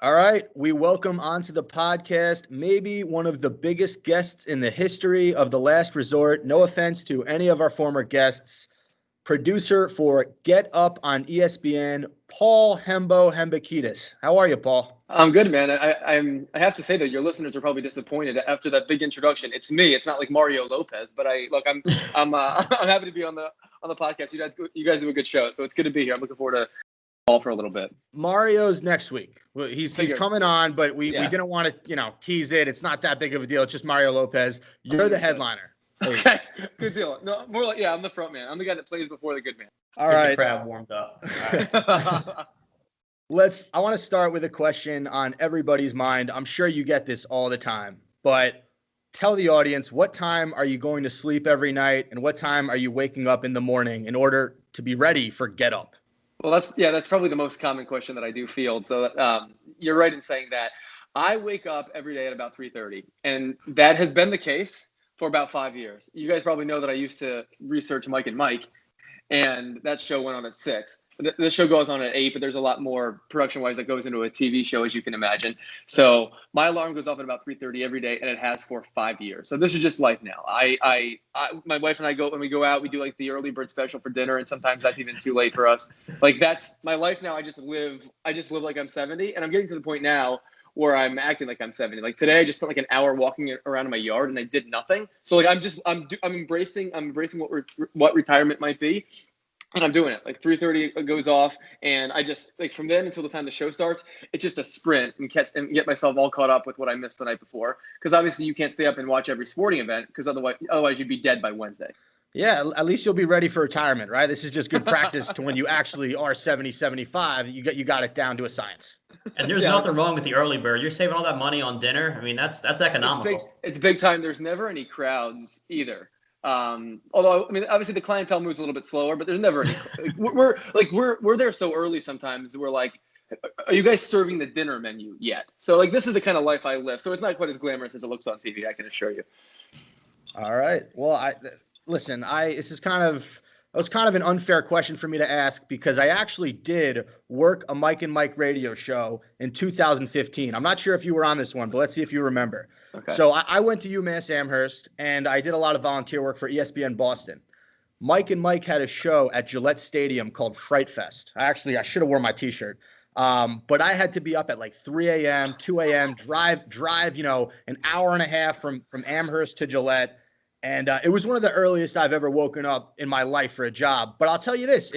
All right, we welcome onto the podcast maybe one of the biggest guests in the history of The Last Resort. No offense to any of our former guests. Producer for Get Up on ESPN, Paul Hembo. How are you, Paul? I'm good, man. I have to say that your listeners are probably disappointed after that big introduction. It's me. It's not like Mario Lopez, but I'm I'm happy to be on the podcast. You guys do a good show, so it's good to be here. I'm looking forward to Paul for a little bit. Mario's next week. He's coming on, but we didn't want to tease it. It's not that big of a deal. It's just Mario Lopez. You're the headliner. Okay, good deal. No, more like I'm the front man. I'm the guy that plays before the good man. All right, the crowd warmed up. All right. I want to start with a question on everybody's mind. I'm sure you get this all the time, but tell the audience, what time are you going to sleep every night, and what time are you waking up in the morning in order to be ready for Get Up? Well, that's probably the most common question that I do field. So you're right in saying that. I wake up every day at about 3:30, and that has been the case for about 5 years. You guys probably know that I used to research Mike and Mike, and that show went on at 6. The show goes on at 8, but there's a lot more production-wise that goes into a TV show, as you can imagine. So my alarm goes off at about 3:30 every day, and it has for 5 years. So this is just life now. My wife and I when we go out, we do like the early bird special for dinner, and sometimes that's even too late for us. Like that's my life now. I just live like I'm 70, and I'm getting to the point now where I'm acting like I'm 70. Like today, I just spent like an hour walking around in my yard, and I did nothing. So like I'm embracing what retirement might be. And I'm doing it. Like 3:30 goes off, and I just like from then until the time the show starts, it's just a sprint and get myself all caught up with what I missed the night before. Because obviously you can't stay up and watch every sporting event, because otherwise you'd be dead by Wednesday. Yeah, at least you'll be ready for retirement, right? This is just good practice to when you actually are 70, 75. You got it down to a science. And there's nothing wrong with the early bird. You're saving all that money on dinner. I mean, that's economical. It's big time. There's never any crowds either. Although I mean, obviously the clientele moves a little bit slower, but there's never any. We're there so early sometimes. We're like, are you guys serving the dinner menu yet? So like this is the kind of life I live. So it's not quite as glamorous as it looks on TV. I can assure you. All right. Well, listen. This is kind of an unfair question for me to ask, because I actually did work a Mike and Mike radio show in 2015. I'm not sure if you were on this one, but let's see if you remember. Okay. So I went to UMass Amherst, and I did a lot of volunteer work for ESPN Boston. Mike and Mike had a show at Gillette Stadium called Fright Fest. I should have worn my T-shirt. But I had to be up at like 3 a.m., 2 a.m., drive, an hour and a half from Amherst to Gillette. And it was one of the earliest I've ever woken up in my life for a job. But I'll tell you this,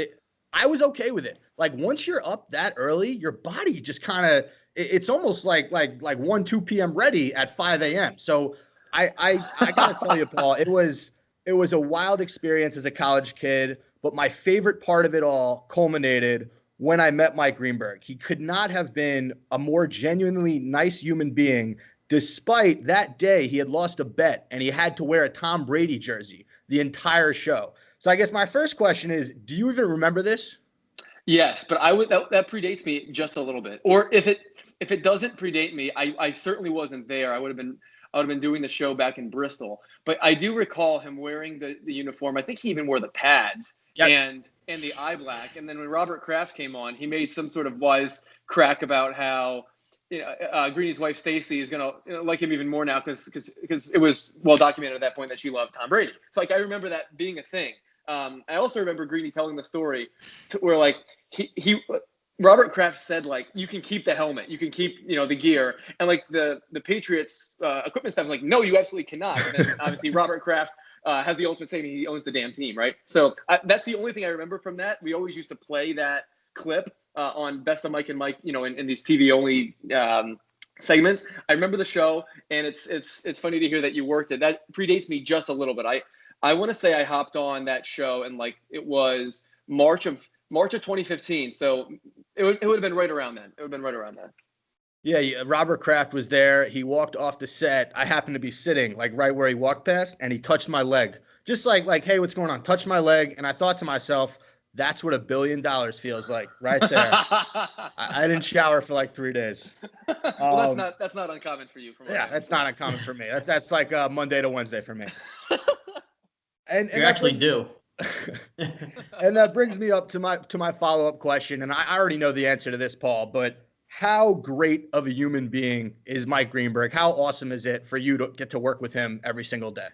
I was okay with it. Like once you're up that early, your body just kind of, it's almost like 1, 2 p.m. ready at 5 a.m. So I got to tell you, Paul, it was a wild experience as a college kid. But my favorite part of it all culminated when I met Mike Greenberg. He could not have been a more genuinely nice human being, despite that day he had lost a bet and he had to wear a Tom Brady jersey the entire show. So I guess my first question is, do you even remember this? Yes, but that predates me just a little bit. Or if it doesn't predate me, I certainly wasn't there. I would have been doing the show back in Bristol. But I do recall him wearing the uniform. I think he even wore the pads. Yep. And the eye black. And then when Robert Kraft came on, he made some sort of wise crack about how Greeny's wife Stacy is gonna like him even more now because it was well documented at that point that she loved Tom Brady. So like I remember that being a thing. I also remember Greeny telling the story where like he Robert Kraft said like you can keep the helmet, you can keep the gear, and like the Patriots equipment staff was like no, you absolutely cannot. And then obviously Robert Kraft has the ultimate saying he owns the damn team, right? So that's the only thing I remember from that. We always used to play that clip on Best of Mike and Mike, in these TV only segments. I remember the show, and it's funny to hear that you worked it. That predates me just a little bit. I want to say I hopped on that show, and like it was March of 2015. So it would have been right around then. Yeah, Robert Kraft was there. He walked off the set. I happened to be sitting like right where he walked past, and he touched my leg. Just like, hey, what's going on? Touched my leg, and I thought to myself, that's what $1 billion feels like right there. I didn't shower for like 3 days. Well, that's not uncommon for you. That's not uncommon for me. That's like Monday to Wednesday for me. And you actually do. And that brings me up to my follow-up question. And I already know the answer to this, Paul, but how great of a human being is Mike Greenberg? How awesome is it for you to get to work with him every single day?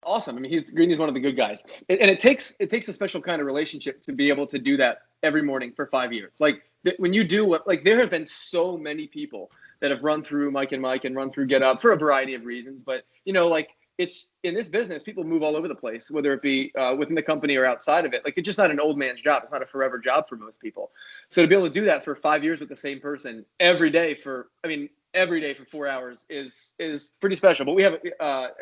Awesome. I mean, Greeny's one of the good guys, and it takes a special kind of relationship to be able to do that every morning for 5 years. Like when you do what, like there have been so many people that have run through Mike and run through Get Up for a variety of reasons, but like it's in this business, people move all over the place, whether it be within the company or outside of it. Like it's just not an old man's job. It's not a forever job for most people. So to be able to do that for 5 years with the same person every day for 4 hours is pretty special. But we have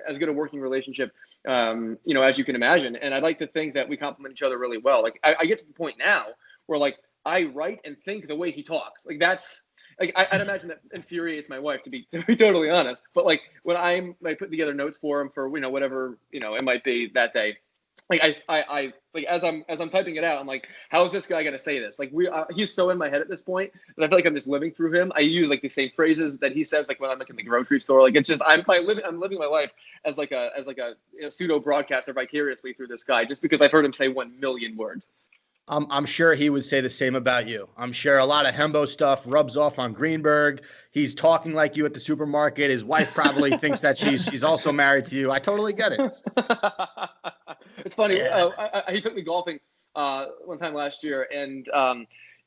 as good a working relationship, as you can imagine. And I'd like to think that we complement each other really well. Like I get to the point now where like I write and think the way he talks. Like that's like I'd imagine that infuriates my wife to be totally honest. But like when I put together notes for him for whatever it might be that day. Like I like as I'm typing it out, I'm like, how is this guy gonna say this? Like he's so in my head at this point that I feel like I'm just living through him. I use like the same phrases that he says, like when I'm like in the grocery store. Like it's just I'm living my life as like a pseudo broadcaster vicariously through this guy, just because I've heard him say 1 million words. I'm sure he would say the same about you. I'm sure a lot of Hembo stuff rubs off on Greenberg. He's talking like you at the supermarket. His wife probably thinks that she's also married to you. I totally get it. It's funny. Yeah. He took me golfing one time last year, and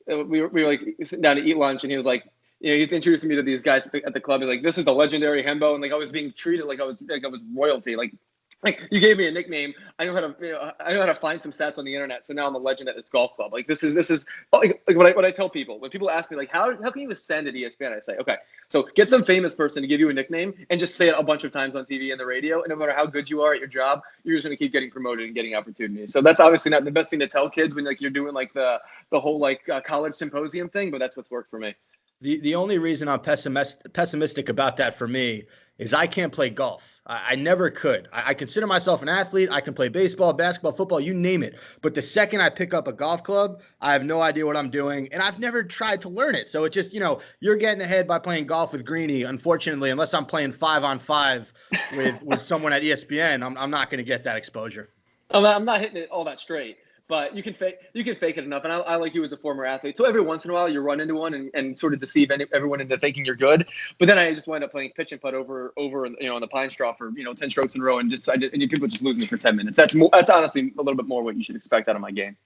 we were like sitting down to eat lunch, and he was like, he's introducing me to these guys at the club. He's like, "This is the legendary Hembo," and like I was being treated like I was royalty. Like you gave me a nickname. I know how to find some stats on the internet. So now I'm a legend at this golf club. Like this is like what I tell people when people ask me like how can you ascend at ESPN? I say, okay, so get some famous person to give you a nickname and just say it a bunch of times on TV and the radio. And no matter how good you are at your job, you're just gonna keep getting promoted and getting opportunities. So that's obviously not the best thing to tell kids when like you're doing like the whole like college symposium thing, but that's what's worked for me. The only reason I'm pessimistic about that for me is I can't play golf. I never could. I consider myself an athlete. I can play baseball, basketball, football, you name it. But the second I pick up a golf club, I have no idea what I'm doing. And I've never tried to learn it. So it just, you're getting ahead by playing golf with Greeny. Unfortunately, unless I'm playing 5-on-5 with someone at ESPN, I'm not going to get that exposure. I'm not hitting it all that straight. But you can fake it enough. And I like you as a former athlete. So every once in a while you run into one and sort of deceive everyone into thinking you're good. But then I just wind up playing pitch and putt over on the pine straw for 10 strokes in a row, and people just lose me for 10 minutes. That's honestly a little bit more what you should expect out of my game.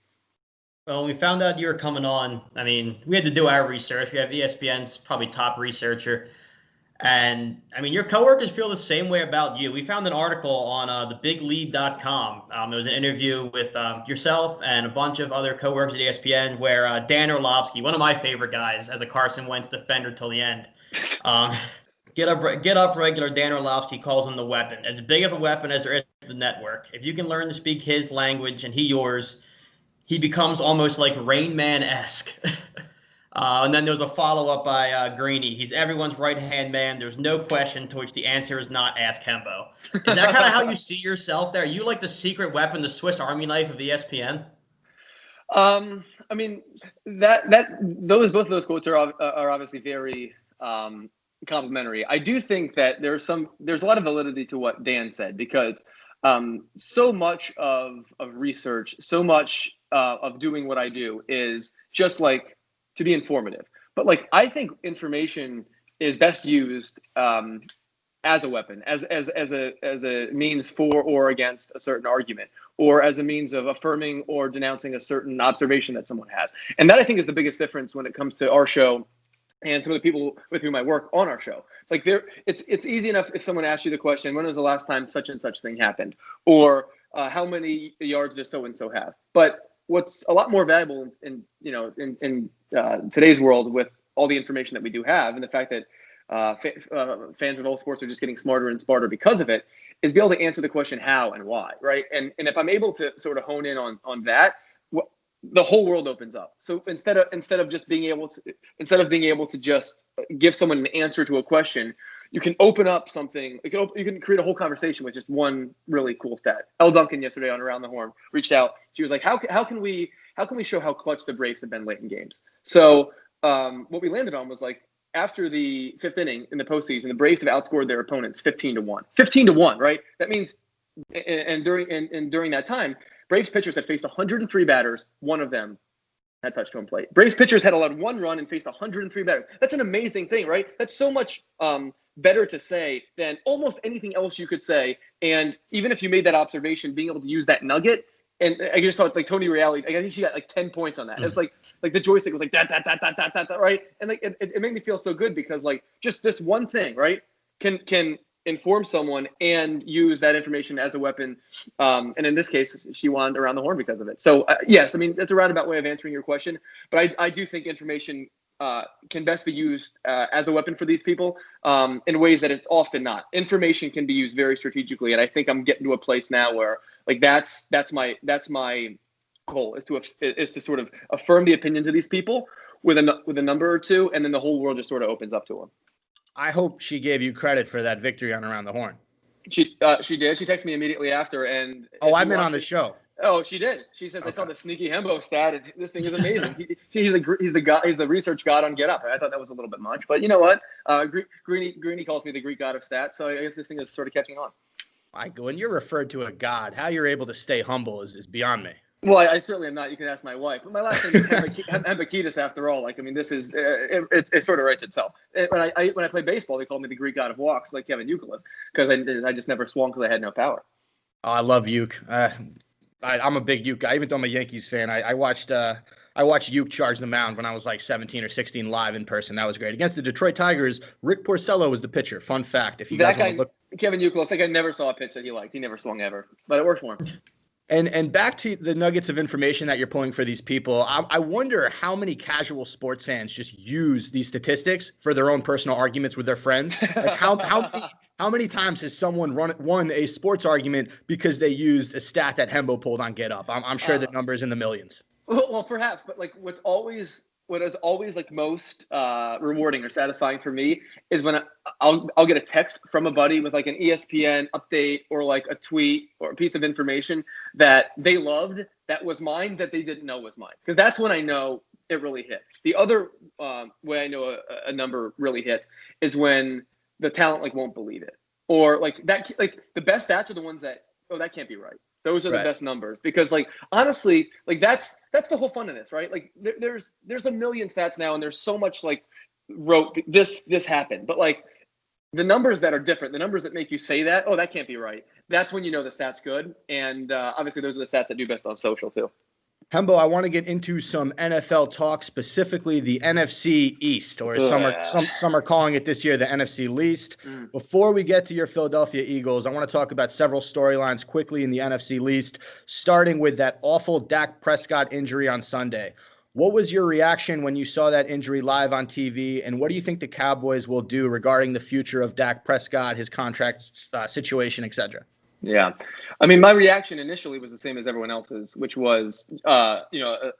Well, when we found out you were coming on, I mean, we had to do our research. We have ESPN's probably top researcher. And I mean, your coworkers feel the same way about you. We found an article on thebiglead.com. It was an interview with yourself and a bunch of other coworkers at ESPN where Dan Orlovsky, one of my favorite guys as a Carson Wentz defender till the end, get up regular Dan Orlovsky calls him the weapon. As big of a weapon as there is to the network. If you can learn to speak his language and he yours, he becomes almost like Rain Man-esque. And then there's a follow-up by Greeny. He's everyone's right-hand man. There's no question to which the answer is not ask Hembo. Is that kind of how you see yourself there? Are you like the secret weapon, the Swiss Army knife of ESPN? I mean, both of those quotes are obviously very complimentary. I do think that there's a lot of validity to what Dan said, because so much of research, so much of doing what I do is just like to be informative. But like I think information is best used as a weapon, as a means for or against a certain argument, or as a means of affirming or denouncing a certain observation that someone has. And that I think is the biggest difference when it comes to our show and some of the people with whom I work on our show. Like it's easy enough if someone asks you the question, when was the last time such and such thing happened? Or how many yards does so and so have? But what's a lot more valuable in today's world with all the information that we do have, and the fact that fans of all sports are just getting smarter and smarter because of it, is be able to answer the question how and why, right? And if I'm able to sort of hone in on that, the whole world opens up. So instead of being able to just give someone an answer to a question, you can open up something. You can create a whole conversation with just one really cool stat. Elle Duncan yesterday on Around the Horn reached out. She was like, how can we show how clutch the Braves have been late in games? So what we landed on was like, after the fifth inning in the postseason, the Braves have outscored their opponents 15-1. 15-1, right? That means, and during that time, Braves pitchers had faced 103 batters. One of them at touch home plate. Braves pitchers had allowed 1 run and faced 103 batters. That's an amazing thing, right? That's so much better to say than almost anything else you could say. And even if you made that observation, being able to use that nugget, and I just thought like Tony Reale, I think she got like 10 points on that. It was like the joystick was like that, right? And like it made me feel so good because like just this one thing, right, can inform someone and use that information as a weapon. And in this case, she won around the horn because of it. So yes, I mean, it's a roundabout way of answering your question, but I do think information can best be used as a weapon for these people in ways that it's often not. Information can be used very strategically. And I think I'm getting to a place now where like, that's my goal is to sort of affirm the opinions of these people with a number or two. And then the whole world just sort of opens up to them. I hope she gave you credit for that victory on Around the Horn. She did. She texted me immediately after, and I meant on the show. Oh, she did. She says, okay. I saw the sneaky Hembo stat, and this thing is amazing. He's the research god on Get Up. I thought that was a little bit much, but you know what? Greeny calls me the Greek god of stats, so I guess this thing is sort of catching on. Mike, when you're referred to a god, how you're able to stay humble is beyond me. Well, I certainly am not. You can ask my wife. But my last name is Hembakitis, after all. Like, I mean, this is it sort of writes itself. When I play baseball, they call me the Greek god of walks, like Kevin Youkilis, because I just never swung because I had no power. Oh, I love Uke. I'm a big Uke guy. Even though I'm a Yankees fan, I watched Uke charge the mound when I was like 17 or 16 live in person. That was great. Against the Detroit Tigers, Rick Porcello was the pitcher. Fun fact. If you guys want to look, Kevin Youkilis, like I never saw a pitch that he liked. He never swung ever, but it worked for him. And back to the nuggets of information that you're pulling for these people, I wonder how many casual sports fans just use these statistics for their own personal arguments with their friends. Like how many times has someone won a sports argument because they used a stat that Hembo pulled on Get Up? I'm sure the number's in the millions. Well, perhaps, but like what is always like most rewarding or satisfying for me is when I'll get a text from a buddy with like an ESPN update or like a tweet or a piece of information that they loved that was mine that they didn't know was mine, because that's when I know it really hit. The other way I know a number really hits is when the talent like won't believe it, or like that, like the best stats are the ones that, oh, that can't be right. Those are the best numbers, because like honestly, like that's the whole fun of this, right? Like there's a million stats now, and there's so much like wrote this happened, but like the numbers that are different, the numbers that make you say that, oh, that can't be right. That's when you know the stat's good, and obviously those are the stats that do best on social too. Hembo, I want to get into some NFL talk, specifically the NFC East, or some are calling it this year the NFC Least. Before we get to your Philadelphia Eagles, I want to talk about several storylines quickly in the NFC Least, starting with that awful Dak Prescott injury on Sunday. What was your reaction when you saw that injury live on TV, and what do you think the Cowboys will do regarding the future of Dak Prescott, his contract situation, etc.? Yeah. I mean, my reaction initially was the same as everyone else's, which was, a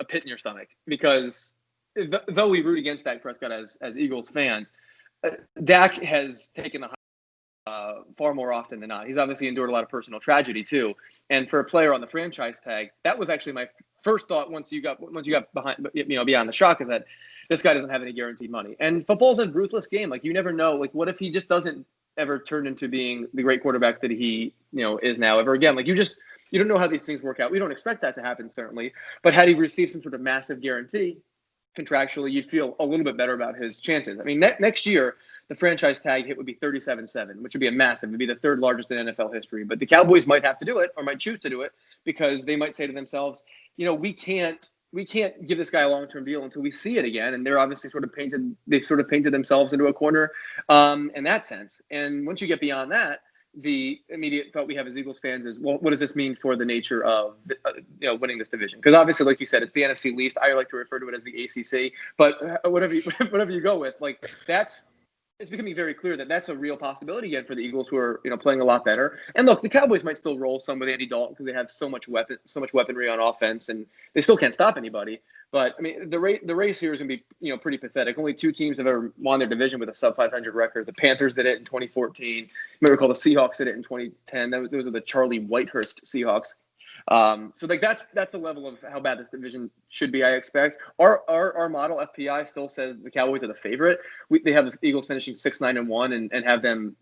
pit in your stomach, because though we root against Dak Prescott as Eagles fans, Dak has taken the far more often than not. He's obviously endured a lot of personal tragedy too. And for a player on the franchise tag, that was actually my first thought once you got behind, beyond the shock, is that this guy doesn't have any guaranteed money. And football's a ruthless game. Like, you never know. Like, what if he just doesn't ever turn into being the great quarterback that he, is now ever again? Like, you don't know how these things work out. We don't expect that to happen, certainly. But had he received some sort of massive guarantee contractually, you'd feel a little bit better about his chances. I mean, next year, the franchise tag hit would be 37-7, which would be a massive. It would be the third largest in NFL history. But the Cowboys might have to do it, or might choose to do it, because they might say to themselves, we can't give this guy a long-term deal until we see it again. And they're obviously they've sort of painted themselves into a corner in that sense. And once you get beyond that, the immediate thought we have as Eagles fans is, well, what does this mean for the nature of winning this division? Because obviously, like you said, it's the NFC least. I like to refer to it as the ACC, but whatever you go with, like, it's becoming very clear that that's a real possibility again for the Eagles, who are playing a lot better. And look, the Cowboys might still roll some with Andy Dalton because they have so much weaponry on offense, and they still can't stop anybody. But I mean, the race here is going to be pretty pathetic. Only two teams have ever won their division with a sub 500 record. The Panthers did it in 2014. You may recall the Seahawks did it in 2010. Those are the Charlie Whitehurst Seahawks. So like that's the level of how bad this division should be. I expect our model FPI still says the Cowboys are the favorite. They have the Eagles finishing 6-9-1 and have them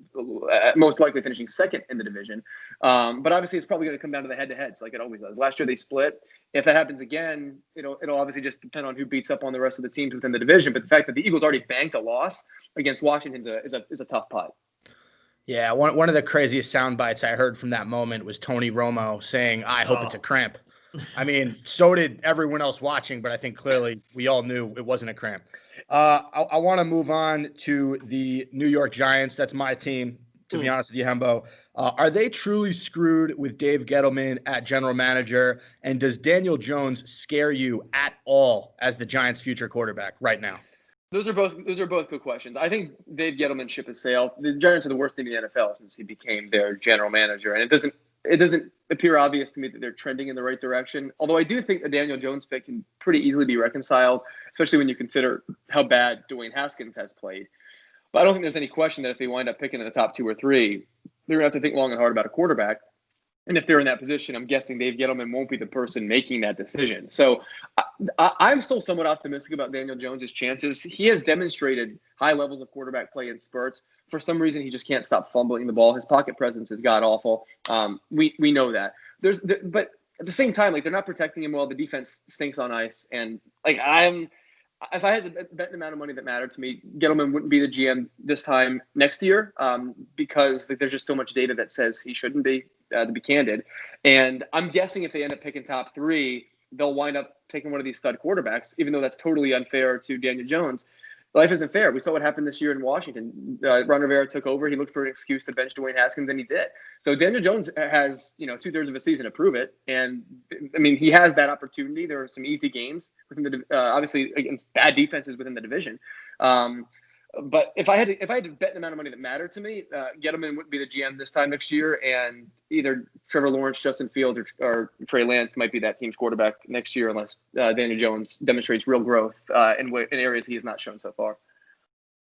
most likely finishing second in the division. But obviously it's probably going to come down to the head-to-heads like it always does. Last year they split. If that happens again, it'll obviously just depend on who beats up on the rest of the teams within the division. But the fact that the Eagles already banked a loss against Washington is a tough putt. Yeah, one of the craziest sound bites I heard from that moment was Tony Romo saying, "I hope it's a cramp." I mean, so did everyone else watching, but I think clearly we all knew it wasn't a cramp. I want to move on to the New York Giants. That's my team, to be honest with you, Hembo. Are they truly screwed with Dave Gettleman at general manager? And does Daniel Jones scare you at all as the Giants' future quarterback right now? Those are both good questions. I think Dave Gettleman's ship has sailed. The Giants are the worst team in the NFL since he became their general manager, and it doesn't appear obvious to me that they're trending in the right direction. Although I do think a Daniel Jones pick can pretty easily be reconciled, especially when you consider how bad Dwayne Haskins has played. But I don't think there's any question that if they wind up picking in the top 2 or 3, they're going to have to think long and hard about a quarterback. And if they're in that position, I'm guessing Dave Gettleman won't be the person making that decision. So I'm still somewhat optimistic about Daniel Jones' chances. He has demonstrated high levels of quarterback play in spurts. For some reason, he just can't stop fumbling the ball. His pocket presence is god-awful. We know that. But at the same time, like, they're not protecting him well. The defense stinks on ice. And like if I had to bet the amount of money that mattered to me, Gettleman wouldn't be the GM this time next year because there's just so much data that says he shouldn't be, to be candid. And I'm guessing if they end up picking top 3, they'll wind up taking one of these stud quarterbacks, even though that's totally unfair to Daniel Jones. Life isn't fair. We saw what happened this year in Washington. Ron Rivera took over. He looked for an excuse to bench Dwayne Haskins, and he did. So Daniel Jones has, 2/3 of a season to prove it. And, I mean, he has that opportunity. There are some easy games, within obviously, against bad defenses within the division. But if I had to bet the amount of money that mattered to me, Gettleman wouldn't be the GM this time next year, and either Trevor Lawrence, Justin Fields, or Trey Lance might be that team's quarterback next year, unless Daniel Jones demonstrates real growth in areas he has not shown so far.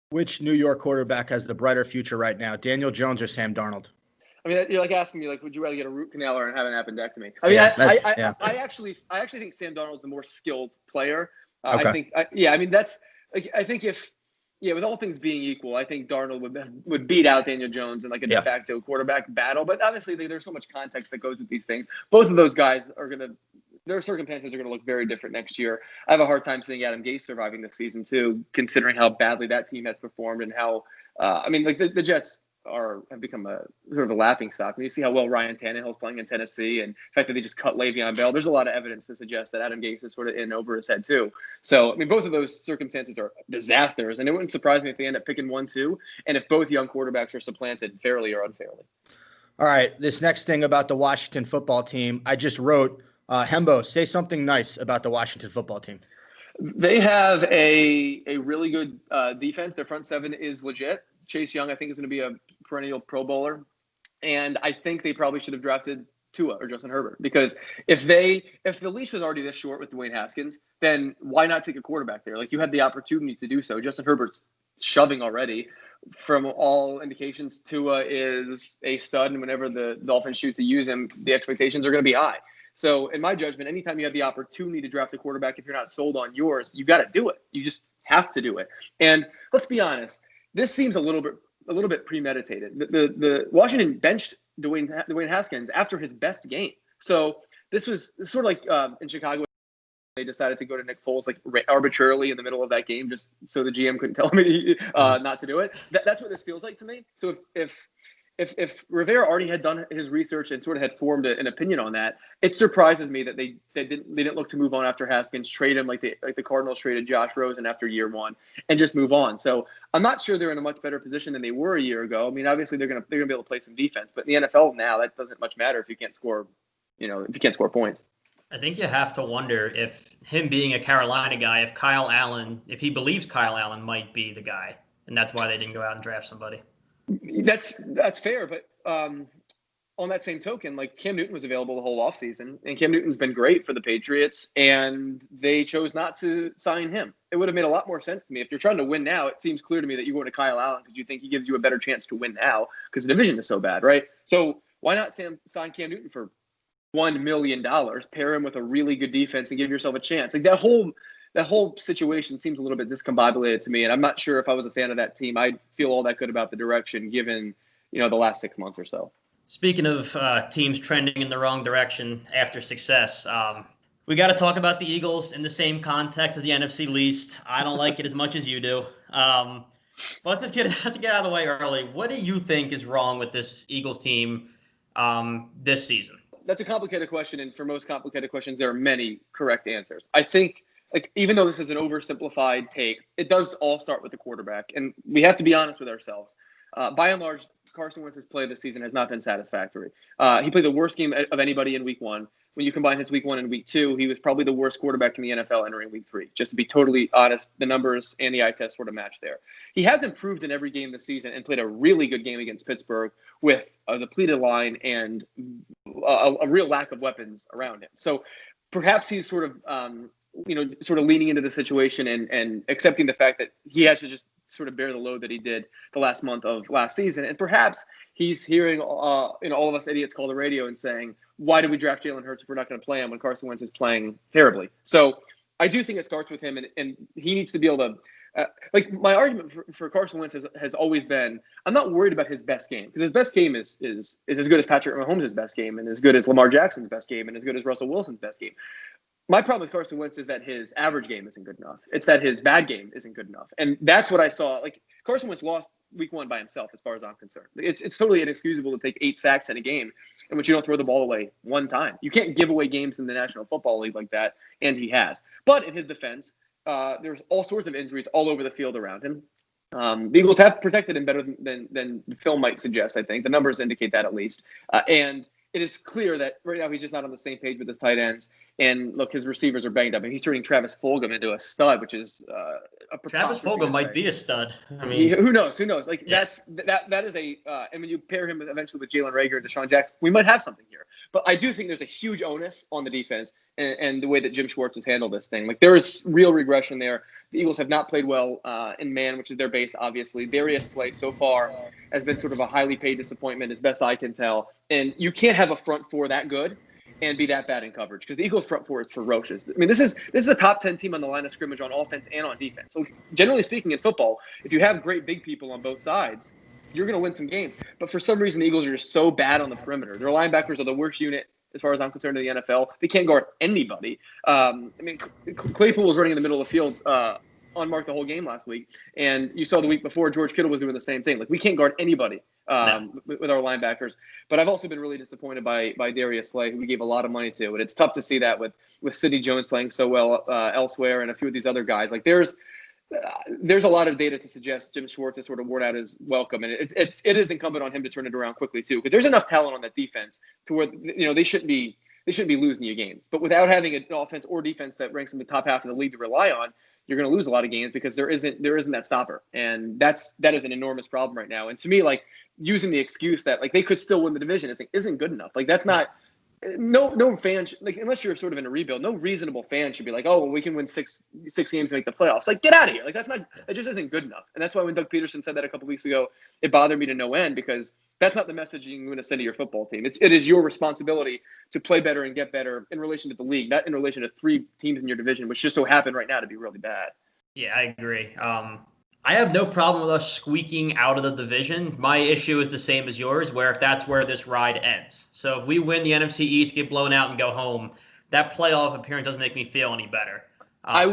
Which New York quarterback has the brighter future right now, Daniel Jones or Sam Darnold? I mean, you're like asking me, like, would you rather get a root canal or have an appendectomy? I mean, I actually think Sam Darnold's the more skilled player. Okay. I think if. Yeah, with all things being equal, I think Darnold would beat out Daniel Jones in like a de facto quarterback battle. But obviously, there's so much context that goes with these things. Both of those guys their circumstances are going to look very different next year. I have a hard time seeing Adam Gase surviving this season too, considering how badly that team has performed and how, the Jets have become a sort of a laughing stock. When you see how well Ryan Tannehill's playing in Tennessee and the fact that they just cut Le'Veon Bell, there's a lot of evidence to suggest that Adam Gase is sort of in over his head too. So, I mean, both of those circumstances are disasters, and it wouldn't surprise me if they end up picking 1-2, and if both young quarterbacks are supplanted fairly or unfairly. All right, this next thing about the Washington football team, I just wrote, Hembo, say something nice about the Washington football team. They have a really good defense. Their front seven is legit. Chase Young, I think, is going to be a perennial Pro Bowler. And I think they probably should have drafted Tua or Justin Herbert, because if the leash was already this short with Dwayne Haskins, then why not take a quarterback there? Like, you had the opportunity to do so. Justin Herbert's shoving already. From all indications, Tua is a stud, and whenever the Dolphins shoot to use him, the expectations are going to be high. So in my judgment, anytime you have the opportunity to draft a quarterback, if you're not sold on yours, you got to do it. You just have to do it. And let's be honest, this seems a little bit premeditated. The Washington benched Dwayne Haskins after his best game. So this was sort of like in Chicago, they decided to go to Nick Foles like arbitrarily in the middle of that game just so the GM couldn't tell me not to do it. That's what this feels like to me. So if Rivera already had done his research and sort of had formed an opinion on that, it surprises me that they didn't look to move on after Haskins, trade him like the Cardinals traded Josh Rosen after year one, and just move on. So I'm not sure they're in a much better position than they were a year ago. I mean, obviously they're gonna be able to play some defense, but in the NFL now that doesn't much matter if you can't score, if you can't score points. I think you have to wonder if him being a Carolina guy, if he believes Kyle Allen might be the guy, and that's why they didn't go out and draft somebody. That's fair, but on that same token, like, Cam Newton was available the whole offseason, and Cam Newton's been great for the Patriots, and they chose not to sign him. It would have made a lot more sense to me. If you're trying to win now, it seems clear to me that you go to Kyle Allen because you think he gives you a better chance to win now because the division is so bad, right? So why not sign Cam Newton for $1 million, pair him with a really good defense and give yourself a chance. Like that whole situation seems a little bit discombobulated to me. And I'm not sure if I was a fan of that team, I'd feel all that good about the direction given, the last 6 months or so. Speaking of teams trending in the wrong direction after success, we got to talk about the Eagles in the same context as the NFC East. I don't like it as much as you do. But let's just get out of the way early. What do you think is wrong with this Eagles team this season? That's a complicated question, and for most complicated questions, there are many correct answers. I think, even though this is an oversimplified take, it does all start with the quarterback, and we have to be honest with ourselves. By and large, Carson Wentz's play this season has not been satisfactory. He played the worst game of anybody in Week 1. When you combine his Week 1 and Week 2, he was probably the worst quarterback in the NFL entering Week 3. Just to be totally honest, the numbers and the eye test sort of match there. He has improved in every game this season and played a really good game against Pittsburgh with a depleted line and a real lack of weapons around him. So perhaps he's sort of leaning into the situation and accepting the fact that he has to just sort of bear the load that he did the last month of last season. And perhaps he's hearing all of us idiots call the radio and saying, why did we draft Jalen Hurts if we're not going to play him when Carson Wentz is playing terribly? So I do think it starts with him, and he needs to be able to my argument for Carson Wentz has always been, I'm not worried about his best game, because his best game is as good as Patrick Mahomes' best game, and as good as Lamar Jackson's best game, and as good as Russell Wilson's best game. My problem with Carson Wentz is that his average game isn't good enough. It's that his bad game isn't good enough. And that's what I saw. Carson Wentz lost Week 1 by himself, as far as I'm concerned. It's totally inexcusable to take 8 sacks in a game in which you don't throw the ball away one time. You can't give away games in the National Football League like that, and he has. But in his defense, there's all sorts of injuries all over the field around him. The Eagles have protected him better than the film might suggest, I think. The numbers indicate that, at least. And it is clear that right now he's just not on the same page with his tight ends. And look, his receivers are banged up, and he's turning Travis Fulgham into a stud, which is a Travis Fulgham might be a stud. I mean, who knows? That is and when you pair him eventually with Jalen Reagor and Deshaun Jackson, we might have something here. But I do think there's a huge onus on the defense and the way that Jim Schwartz has handled this thing. There is real regression there. The Eagles have not played well in man, which is their base, obviously. Darius Slay so far has been sort of a highly paid disappointment, as best I can tell. And you can't have a front four that good and be that bad in coverage, because the Eagles' front four is ferocious. I mean, this is a top 10 team on the line of scrimmage on offense and on defense. So generally speaking, in football, if you have great big people on both sides, you're going to win some games. But for some reason, the Eagles are just so bad on the perimeter. Their linebackers are the worst unit, as far as I'm concerned, in the NFL. They can't guard anybody. Claypool was running in the middle of the field unmarked the whole game last week. And you saw the week before, George Kittle was doing the same thing. We can't guard anybody with our linebackers. But I've also been really disappointed by Darius Slay, who we gave a lot of money to. And it's tough to see that with Sidney Jones playing so well elsewhere and a few of these other guys. There's a lot of data to suggest Jim Schwartz has sort of worn out his welcome, and it is incumbent on him to turn it around quickly too, because there's enough talent on that defense to where they shouldn't be losing you games. But without having an offense or defense that ranks in the top half of the league to rely on, you're going to lose a lot of games because there isn't that stopper, and that is an enormous problem right now. And to me, using the excuse that they could still win the division isn't good enough. That's not. No fan, unless you're sort of in a rebuild, no reasonable fan should be oh, well, we can win six games to make the playoffs. Get out of here. That just isn't good enough. And that's why when Doug Peterson said that a couple weeks ago, it bothered me to no end, because that's not the message you're going to send to your football team. It is your responsibility to play better and get better in relation to the league, not in relation to 3 teams in your division, which just so happen right now to be really bad. Yeah, I agree. I have no problem with us squeaking out of the division. My issue is the same as yours, where if that's where this ride ends. So if we win the NFC East, get blown out, and go home, that playoff appearance doesn't make me feel any better. I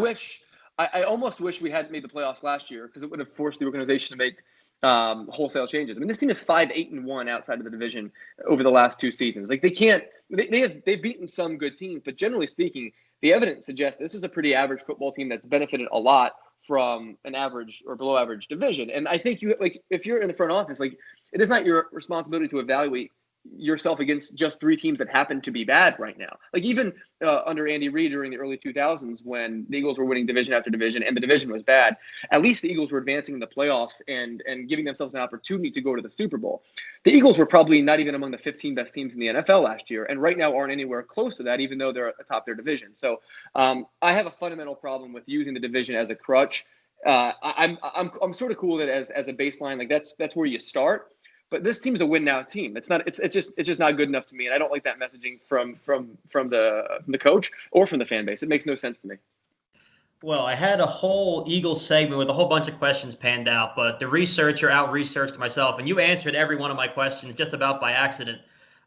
almost wish we hadn't made the playoffs last year, because it would have forced the organization to make wholesale changes. I mean, this team is 5-8-1 outside of the division over the last 2 seasons. They've beaten some good teams, but generally speaking, the evidence suggests this is a pretty average football team that's benefited a lot from an average or below average division. And I think if you're in the front office, it is not your responsibility to evaluate yourself against just 3 teams that happen to be bad right now. Even under Andy Reid during the early 2000s, when the Eagles were winning division after division and the division was bad, at least the Eagles were advancing in the playoffs and giving themselves an opportunity to go to the Super Bowl. The Eagles were probably not even among the 15 best teams in the NFL last year, and right now aren't anywhere close to that, even though they're atop their division. So I have a fundamental problem with using the division as a crutch. I'm sort of cool with it as a baseline. That's where you start. But this team's a win now team. It's not. It's just not good enough to me, and I don't like that messaging from the coach or from the fan base. It makes no sense to me. Well, I had a whole Eagles segment with a whole bunch of questions panned out, but the researcher out-researched myself, and you answered every one of my questions just about by accident.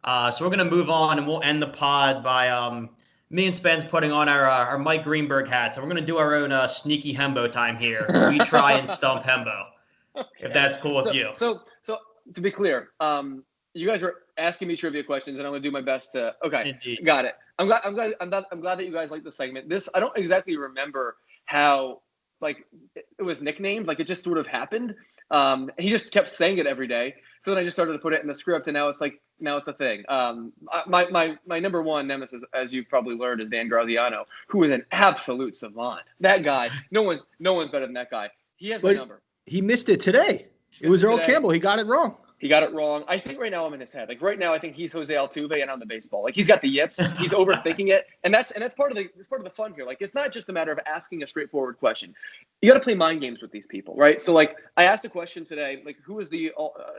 So we're going to move on, and we'll end the pod by me and Spence putting on our Mike Greenberg hats. And we're going to do our own sneaky Hembo time here. We try and stump Hembo, if that's cool with you. So to be clear, you guys are asking me trivia questions, and I'm going to do my best to. Okay, Indeed. Got it. I'm glad that you guys like the segment. This I don't exactly remember how like it was nicknamed. Like it just sort of happened. He just kept saying it every day. So then I just started to put it in the script, and now it's a thing. My number one nemesis, as you've probably learned, is Dan Graziano, who is an absolute savant. That guy, no one's better than that guy. He has my number. He missed it today. It was Earl Campbell. He got it wrong. He got it wrong. I think right now I'm in his head. Like right now, I think he's Jose Altuve and I'm the baseball. Like he's got the yips. He's overthinking it, and that's part of the fun here. Like it's not just a matter of asking a straightforward question. You got to play mind games with these people, right? So like I asked a question today, like who is the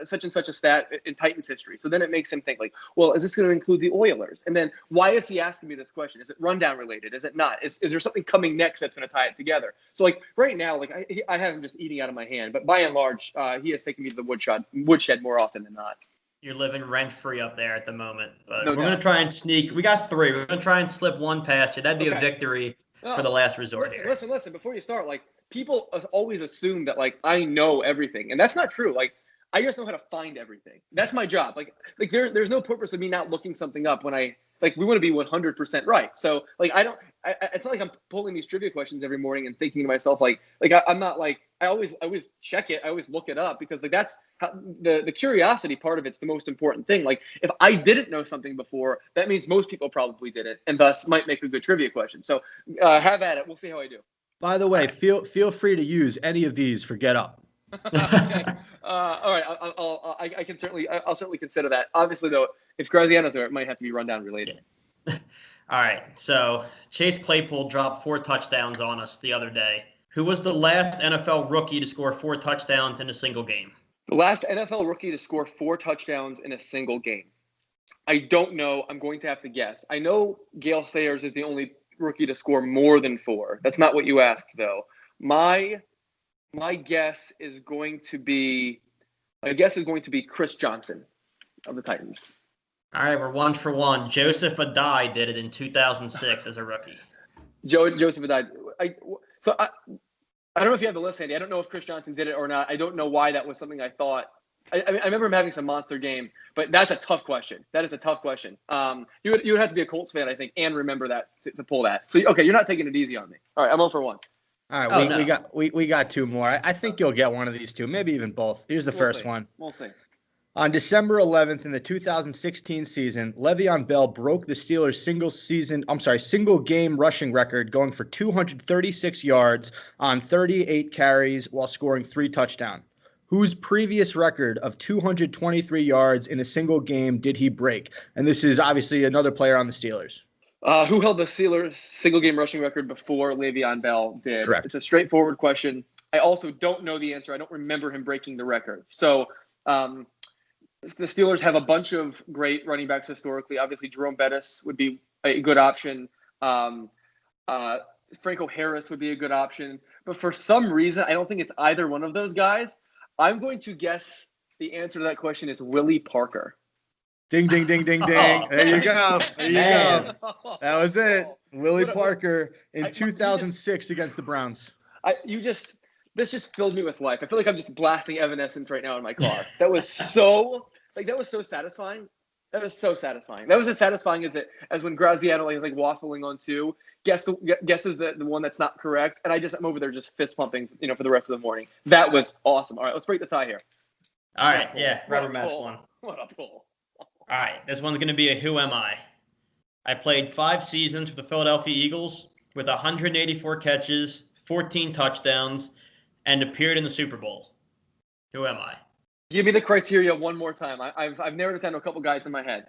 such and such a stat in Titans history? So then it makes him think like, well, is this going to include the Oilers? And then why is he asking me this question? Is it rundown related? Is it not? Is there something coming next that's going to tie it together? So like right now, like I have him just eating out of my hand, but by and large, he has taken me to the woodshed more often than not. You're living rent-free up there at the moment. But No we're going to try and sneak. We got 3. We're going to try and slip one past you. That'd be Okay. a victory for the last resort here. Listen. Before you start, like people always assume that like I know everything, and that's not true. Like I just know how to find everything. That's my job. Like there's no purpose of me not looking something up when I like we want to be 100% right. So like it's not like I'm pulling these trivia questions every morning and thinking to myself I'm not like I always check it. I always look it up because like that's how the curiosity part of it's the most important thing. Like if I didn't know something before, that means most people probably didn't, and thus might make a good trivia question. So have at it. We'll see how I do. By the way, feel free to use any of these for Get Up. Okay. All right. I'll certainly consider that. Obviously, though, if Graziano's there, it might have to be rundown related. All right. So Chase Claypool dropped 4 touchdowns on us the other day. Who was the last NFL rookie to score 4 touchdowns in a single game? The last NFL rookie to score 4 touchdowns in a single game. I don't know. I'm going to have to guess. I know Gale Sayers is the only rookie to score more than 4. That's not what you asked, though. My guess is going to be Chris Johnson of the Titans. All right, we're 1 for 1. Joseph Adai did it in 2006 as a rookie. Joseph Adai. I don't know if you have the list handy. I don't know if Chris Johnson did it or not. I don't know why that was something I thought. I remember him having some monster games, but that's a tough question. That is a tough question. You would have to be a Colts fan, I think, and remember that to pull that. So okay, you're not taking it easy on me. All right, I'm 0 for 1. All right, we got 2 more. I think you'll get one of these 2, maybe even both. Here's the first one. We'll see. On December 11th in the 2016 season, Le'Veon Bell broke the Steelers' single game rushing record, going for 236 yards on 38 carries while scoring 3 touchdowns. Whose previous record of 223 yards in a single game did he break? And this is obviously another player on the Steelers. Who held the Steelers' single game rushing record before Le'Veon Bell did? Correct. It's a straightforward question. I also don't know the answer. I don't remember him breaking the record. So the Steelers have a bunch of great running backs historically. Obviously, Jerome Bettis would be a good option. Franco Harris would be a good option. But for some reason, I don't think it's either one of those guys. I'm going to guess the answer to that question is Willie Parker. Ding, ding, ding, ding, ding. There you go. There you go. That was it. Willie Parker in 2006 against the Browns. This just filled me with life. I feel like I'm just blasting Evanescence right now in my car. That was so satisfying. That was so satisfying. That was as satisfying as when Graziano is like waffling on 2, guesses the one that's not correct, and I'm over there just fist pumping, for the rest of the morning. That was awesome. All right, let's break the tie here. All right, yeah, rubber match one. What a pull. All right, this one's going to be a who am I? I played 5 seasons for the Philadelphia Eagles with 184 catches, 14 touchdowns, and appeared in the Super Bowl. Who am I? Give me the criteria one more time. I've narrowed it down to a couple guys in my head.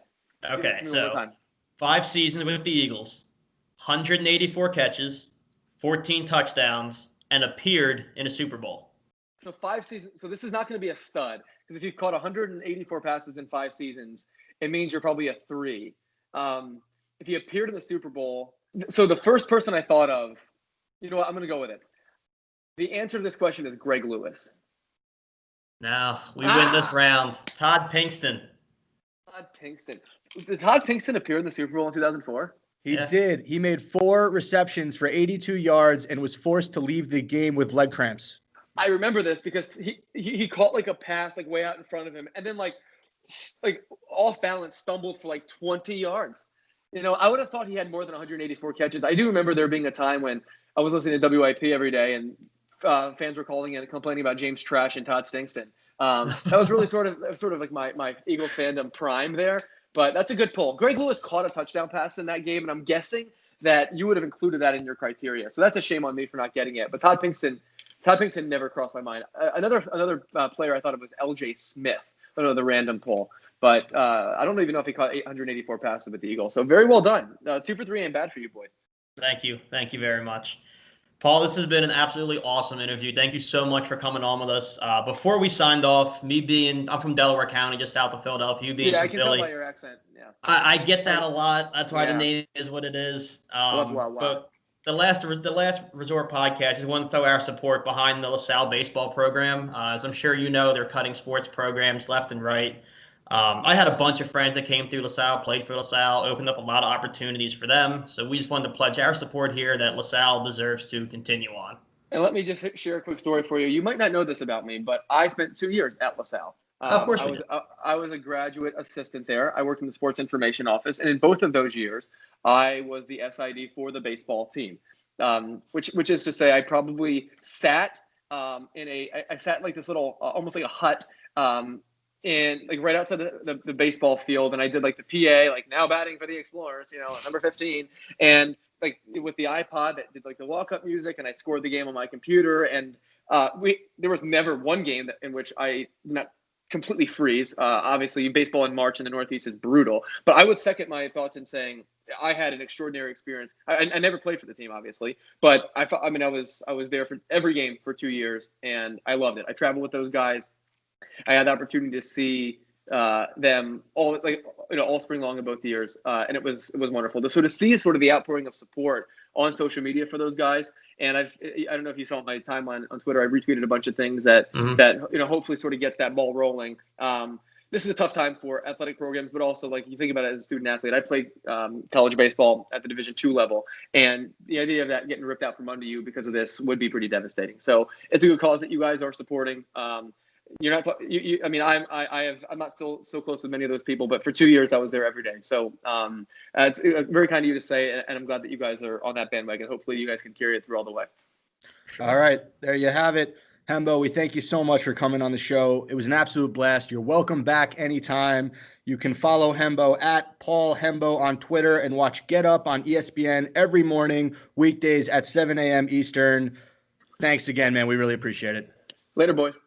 Okay, so 5 seasons with the Eagles, 184 catches, 14 touchdowns, and appeared in a Super Bowl. So 5 seasons. So this is not going to be a stud Because if you've caught 184 passes in 5 seasons, it means you're probably a 3. If he appeared in the Super Bowl, so the first person I thought of, you know what, I'm going to go with it. The answer to this question is Greg Lewis. No, we win this round. Todd Pinkston. Todd Pinkston. Did Todd Pinkston appear in the Super Bowl in 2004? He did. He made 4 receptions for 82 yards and was forced to leave the game with leg cramps. I remember this because he caught like a pass like way out in front of him, and then like off balance stumbled for like 20 yards. You know, I would have thought he had more than 184 catches. I do remember there being a time when I was listening to WIP every day, and fans were calling in and complaining about James Trash and Todd Stinkston. That was really sort of like my Eagles fandom prime there. But that's a good pull. Greg Lewis caught a touchdown pass in that game, and I'm guessing that you would have included that in your criteria. So that's a shame on me for not getting it. But Todd Pinkston never crossed my mind. Another player I thought of was L.J. Smith. I don't know the random pull, but I don't even know if he caught 884 passes with the Eagles. So very well done. 2 for 3 ain't bad for you, boys. Thank you very much. Paul, this has been an absolutely awesome interview. Thank you so much for coming on with us. Before we signed off, I'm from Delaware County, just south of Philadelphia. You being from Philly. Yeah, I can tell by your accent. Yeah, I get that a lot. That's why the name is what it is. Wow. But the last resort podcast, just want to throw our support behind the LaSalle baseball program. As I'm sure you know, they're cutting sports programs left and right. I had a bunch of friends that came through LaSalle, played for LaSalle, opened up a lot of opportunities for them. So we just wanted to pledge our support here that LaSalle deserves to continue on. And let me just share a quick story for you. You might not know this about me, but I spent 2 years at LaSalle. Of course I was a graduate assistant there. I worked in the sports information office. And in both of those years, I was the SID for the baseball team, which is to say I probably sat I sat like this little, almost like a hut, and like right outside the baseball field, and I did like the PA, like now batting for the Explorers, number 15, and like with the iPod that did like the walk-up music, and I scored the game on my computer, and there was never one game in which I did not completely freeze. Obviously, baseball in March in the Northeast is brutal, but I would second my thoughts in saying I had an extraordinary experience. I never played for the team, obviously, but I was there for every game for 2 years, and I loved it. I traveled with those guys. I had the opportunity to see them all spring long in both years, and it was wonderful. To sort of see sort of the outpouring of support on social media for those guys, and I don't know if you saw my timeline on Twitter. I retweeted a bunch of things that hopefully sort of gets that ball rolling. This is a tough time for athletic programs, but also like you think about it as a student athlete. I played college baseball at the Division II level, and the idea of that getting ripped out from under you because of this would be pretty devastating. So it's a good cause that you guys are supporting. You're not. I'm not still so close with many of those people, but for 2 years I was there every day. So it's very kind of you to say, and I'm glad that you guys are on that bandwagon. Hopefully, you guys can carry it through all the way. All right, there you have it, Hembo. We thank you so much for coming on the show. It was an absolute blast. You're welcome back anytime. You can follow Hembo at Paul Hembo on Twitter and watch Get Up on ESPN every morning, weekdays at 7 a.m. Eastern. Thanks again, man. We really appreciate it. Later, boys.